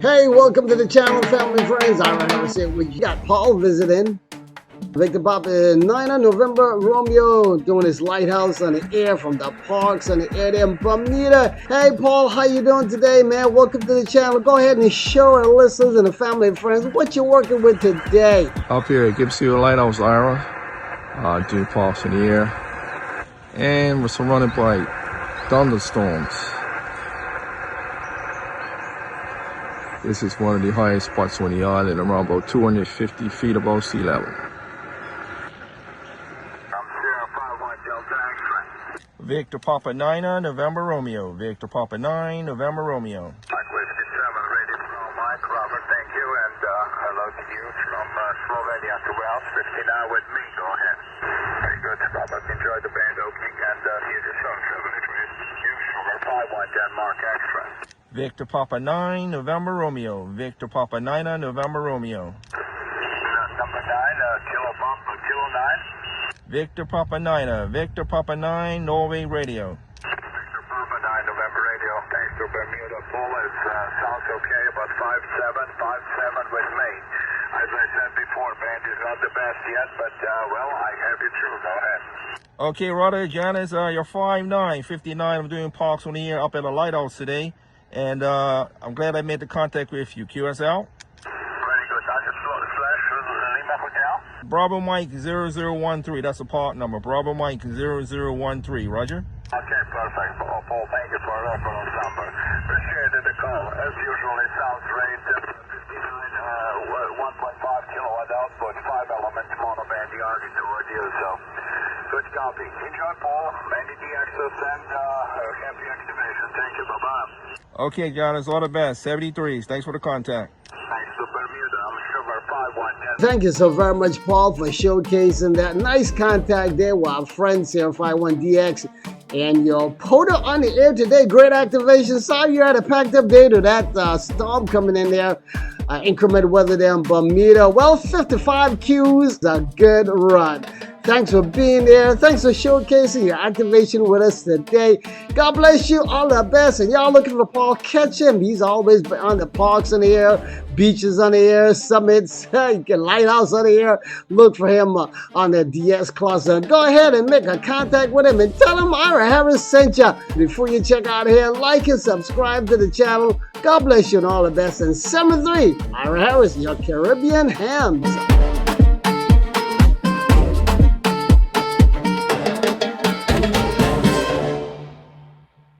Hey, welcome to the channel, family friends. All right, let's see. We got Paul visiting. Victor Papa 9 November Romeo doing his lighthouse on the air from the parks on the air there in Bermuda. Hey, Paul, how you doing today, man? Welcome to the channel. Go ahead and show our listeners and the family and friends what you're working with today. Up here at Gibson Lighthouse Ira, doing parks in the air, and we're surrounded by thunderstorms. This is one of the highest spots on the island, around about 250 feet above sea level. Victor Papa 9 November Romeo. Victor Papa 9 November Romeo. Mike Whiskey 7 ready from Mike Robert, thank you, and hello to you from Slovenia to Wells, 59 with me, go ahead. Very good, Robert, enjoy the band opening, and here's your song, 7 you, Sugar 51 Denmark Extra. Victor Papa 9 November Romeo. Victor Papa 9 November Romeo. Number 9, Kilo Bump, Kilo 9. Victor Papa 9, Victor Papa 9, Norway Radio. Victor Papa 9, November Radio, thanks to Bermuda. Full is sounds okay, about 57 with me. As I said before, band is not the best yet, but well, I have you through, go ahead. Okay, Rudder, Janez, you're 5'9", 59. I'm doing parks on the air up at the lighthouse today. And I'm glad I made the contact with you. QSL? Very good. Lima Hotel? Bravo Mike 0013. That's the part number. Bravo Mike 0013. Roger? Okay, perfect. Paul, thank you for a reference number. Appreciated the call. As usual, it sounds great. 1.5 kilowatt output, 5 elements, monoband, the Arctic audio, so good copy. Enjoy, Paul. Many DXs and happy activation. Thank you. Bye-bye. Okay, Janez, all the best. 73s. Thanks for the contact. Thanks to Bermuda. I'm Sugar 51. Thank you so very much, Paul, for showcasing that nice contact there with our friends here, 51DX. And your POTA on the air today. Great activation. Sorry you had a packed up day to that storm coming in there. Inclement weather there in Bermuda. Well, 55 Qs, a good run. Thanks for being there. Thanks for showcasing your activation with us today. God bless you. All the best. And y'all looking for Paul, catch him. He's always on the parks on the air, beaches on the air, summits, lighthouse on the air. Look for him on the DS cluster. Go ahead and make a contact with him and tell him Ira Harris sent you. Before you check out here, like and subscribe to the channel. God bless you and all the best. And 7-3, Ira Harris, your Caribbean hams.